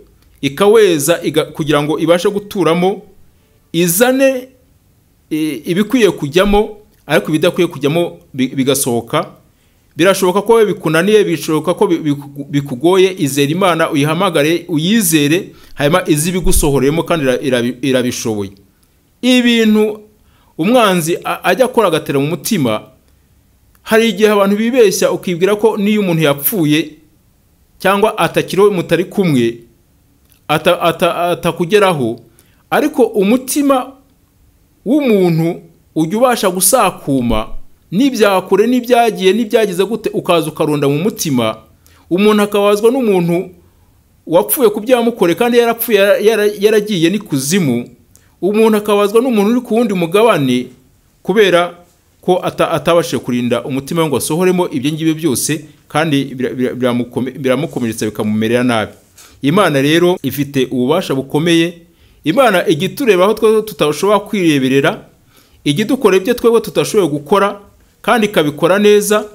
ikaweza kugira ngo ibashe guturamo, izane ibikwiye kujyamo, ariko ibidakwiye kujyamo bigasohoka. Birashoboka ko bikunaniye, bishoboka ko bikugoye, izera Imana, uyihamagare, uyizere, hanyuma izi bigusohoremo kandi irabishoboye. Ibintu umwanzi ajya akora agatera mu mutima, hari igihe abantu bibeshya ukibwira ko niyo umuntu yapfuye cyangwa atakiriho mutari kumwe atakugeraho, ariko umutima w'umuntu ujya ubasha gusakuma n'ibyakure n'ibyagiye n'ibyagize gute, ukaza ukaronda mu mutima. Umuntu akabazwa n'umuntu wapfuye ku byamukore kandi yarapfuye yaragiye n'ikuzimu. Umuntu akabazwa n'umuntu uri ku wundi mugabane kubera ko atabashije kurinda umutima ngo asohoremo ibyo ngibyo byose, kandi biramukomeretsa bikamumerera nabi. Imana rero ifite ububasha bukomeye. Imana igitureba aho twe tutashobora kwireberera, igidukora ibyo twebwe tutashoboye gukora kandi ikabikora neza.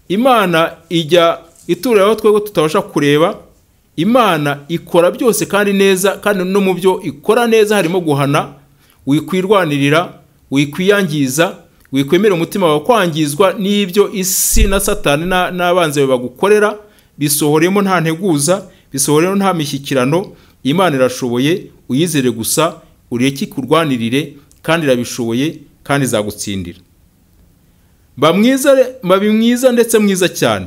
Imana ijya itureba aho twebwe tutabasha kureba. Imana ikora byose kandi neza, kandi no mu byo ikora neza harimo guhana. Wikwirwanirira, wikwiyangiza, wikwemera umutima wawe kwangizwa n'ibyo isi na Satani n'abanzi bawe bagukorera. Bisohoremo nta nteguza, bisohoremo nta mishyikirano. Imana irashoboye, uyizere gusa, ureke kurwanirire, kandi irabishoboye kandi izagutsindira. Ba mwiza ndetse mwiza cyane,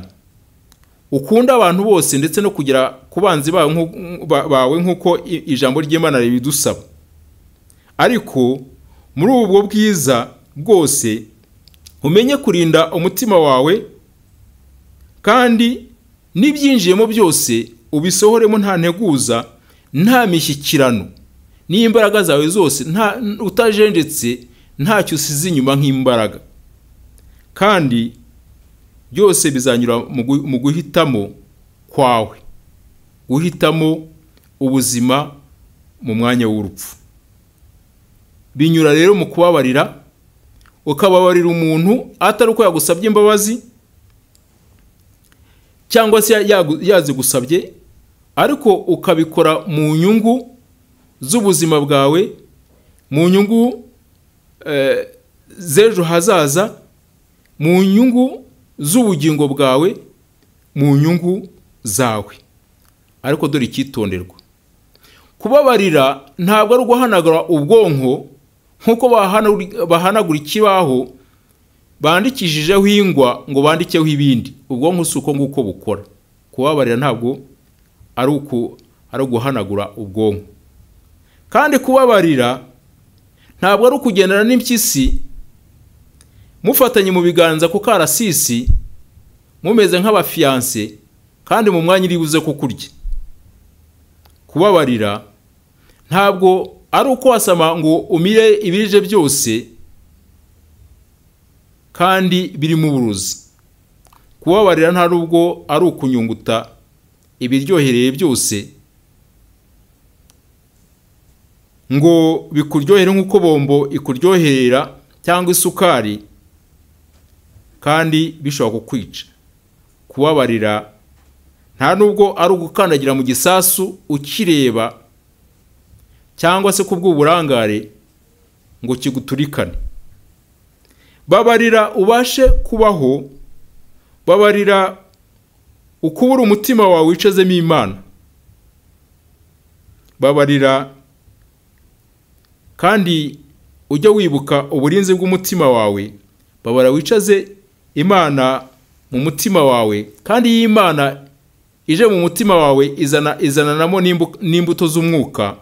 ukunda abantu bose ndetse no kugera ku banzi bawe nk'uko ijambo ry'Imana ribidusaba. ariko muri ubwo bwiza bwose umenye kurinda umutima wawe, kandi n'ibyinjiyemo byose ubisohoremo nta nteguza, nta mishyikirano, n'imbaraga zawe zose utajenjetse, ntacyo usize inyuma nk'imbaraga, kandi byose bizanyura mu guhitamo kwawe, guhitamo ubuzima mu mwanya w'urupfu. Binyura rero mu kubabarira, ukababarira umuntu atari uko yagusabye imbabazi cyangwa se yazigusabye, ariko ukabikora mu nyungu z'ubuzima bwawe, mu nyungu z'ejo hazaza, mu nyungu z'ubugingo bwawe, mu nyungu zawe. Ariko dore icyitonderwa, kubabarira ntabwo ari uguhanagura ubwonko nk'uko bahanagura ikibaho bandikishijeho ingwa ngo bandikeho ibindi. Ubwonko si uko nguko bukora. Kubabarira ntabwo ari uguhanagura ubwonko, kandi kubabarira ntabwo ari ukugendana n'impyisi mufatanye mu biganza ku karasisi mumeze nk'abafiyanse kandi mu mwanya iri buze kukurya. Kubabarira ntabwo ari uko wasama ngo umire ibirije byose kandi birimo uburozi. Kubabarira nta nubwo ari ukunyunguta ibiryohereye byose ngo bikuryohere nk'uko bombo ikuryoherera cyangwa isukari kandi bishobora kukwica. Kubabarira nta nubwo ari ugukandagira mu gisasu ukireba cyangwa se kubw'uburangare ngo kiguturikane. Babarira ubashe kubaho, babarira ukubura umutima wawe wicazemo Imana. Babarira kandi ujya wibuka uburinzi bw'umutima wawe. Babara wicaze Imana mu mutima wawe, kandi iyi Imana ije mu mutima wawe izananamo n'imbuto z'umwuka,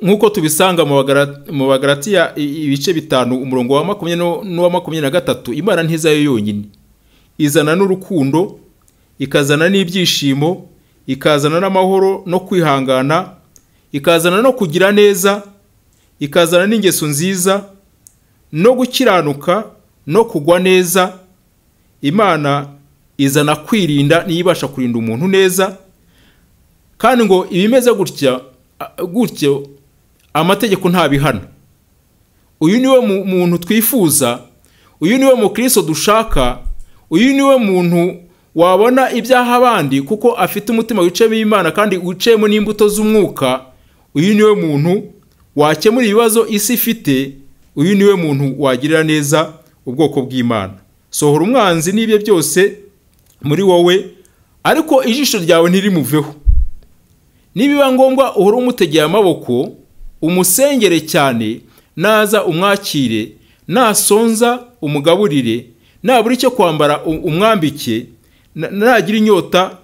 nk'uko tubisanga mu Bagalatiya ibice 5 umurongo wa 20 n'uwa 23. Imana ntizayo yonyine, izana n'urukundo, ikazana n'ibyishimo, ikazana n'amahoro no kwihangana, ikazana no kugira neza, ikazana n'ingeso nziza no gukiranuka no kugwa neza. Imana izana kwirinda, niyibasha kurinda umuntu neza, kandi ngo ibimeze gutyo amategeko ntabihana. Uyu niwe muntu twifuza, uyu niwe mukristo dushaka, uyu niwe muntu wabona ibyaha abandi kuko afite umutima wicayemo Imana kandi wicayemo n'imbuto z'umwuka. Uyu niwe muntu wakemura ibibazo isi ifite, uyu niwe muntu wagirira neza ubwoko bw'Imana. Sohora umwanzi n'ibye byose muri wowe, ariko ijisho ryawe ntirimuveho. Nibiba ngombwa uhora umutegeye amaboko, umusengere cyane, naza umwakire, nasonza umugaburire, nabura icyo kwambara umwambike, nagira inyota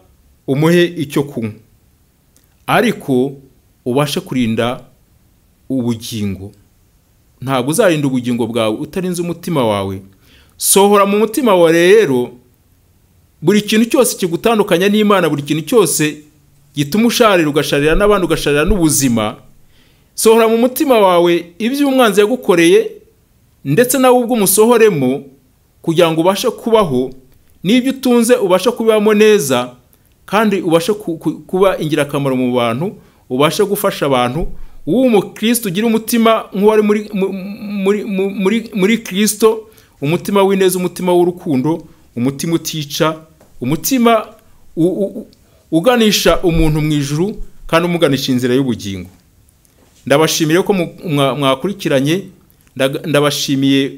umuhe icyo kunywa. Ariko ubashe kurinda ubugingo. Ntabwo uzarinda ubugingo bwawe utarinze umutima wawe. Sohora mu mutima wawe rero buri kintu cyose kigutandukanya n'Imana, buri kintu cyose gituma usharira, ugasharira n'abandi, ugasharira n'ubuzima. Sohora mu mutima wawe ibyo umwanzi yagukoreye, ndetse nawe ubwo umusohoremo, kugira ngo ubashe kubaho, n'ibyo utunze ubashe kubibamo neza, kandi ubashe kuba ingirakamaro mu bantu, ubashe gufasha abantu. Uwo umukristo ugira umutima nk'uwari muri Kristo, umutima w'ineza, umutima w'urukundo, umutima utica, umutima uganisha umuntu mu ijuru kandi umuganisha inzira y'ubugingo. Ndabashimiye ko mwakurikiranye, ndabashimiye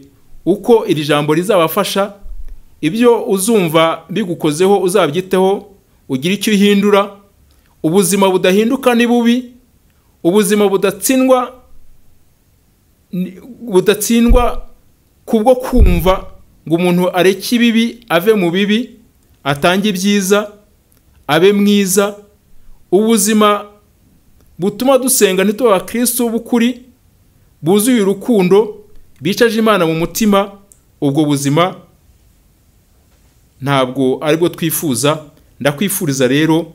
uko iri jambo rizabafasha. Ibyo uzumva bigukozeho uzabyiteho, ugira icyo uhindura. Ubuzima budahinduka ni bubi, ubuzima budatsindwa kubwo kumva ngo umuntu areke ibibi ave mu bibi atange ibyiza, abe mwiza. Ubuzima butuma dusenga ntituba abakristo b'ukuri buzuye urukundo bicaje Imana mu mutima, ubwo buzima ntabwo aribwo twifuza. Ndakwifuriza rero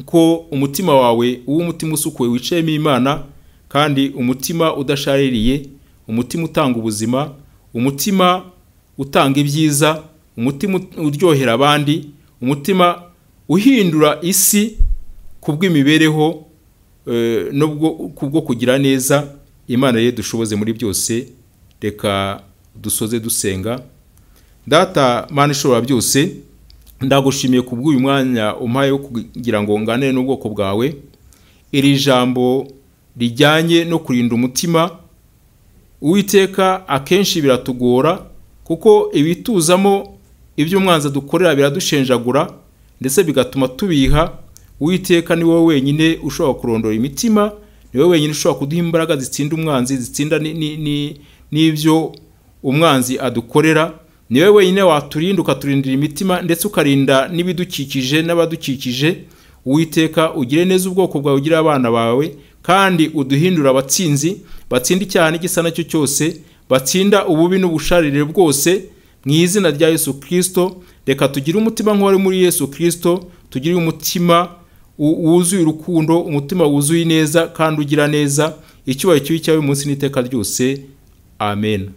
ko umutima wawe umutima usukuye wicayemo Imana, kandi umutima udashaririye, umutima utanga ubuzima, umutima utanga ibyiza, umutima uryohera abandi, umutima uhindura isi kubw'imibereho kubwo kugira neza. Imana ye dushoboze muri byose. Reka dusoze dusenga. Data Mana ishobora byose, ndagushimiye kubw'uyu mwanya umpaye wo kugira ngo nganire n'ubwoko bwawe. Iri jambo rijyanye no kurinda umutima, Uwiteka, akenshi biratugora kuko ibituzamo ibyo umwanzi dukorera biradushenjagura ndetse bigatuma tubiha. Uwiteka ni wowe wenyine ushobora kurondora imitima, ni wowe wenyine ushobora kuduha imbaraga zitsinda umwanzi, zitsinda n'ibyo umwanzi adukorera. Ni wowe wenyine waturinda, ukaturindira imitima ndetse ukarinda n'ibidukikije n'abadukikije. Uwiteka, ugire neza ubwoko bwawe, ugire abana bawe, kandi uduhindura abatsinzi, batsinda icyaha n'igisa nacyo cyose, batsinda ububi n'ubusharire bwose, mu izina rya Yesu Kristo. Reka tugire umutima nk'uwari muri Yesu Kristo, tugire umutima wuzuye urukundo, umutima wuzuye neza kandi ugira neza. Icyubahiro cyawe umunsi n'iteka ryose. Amen.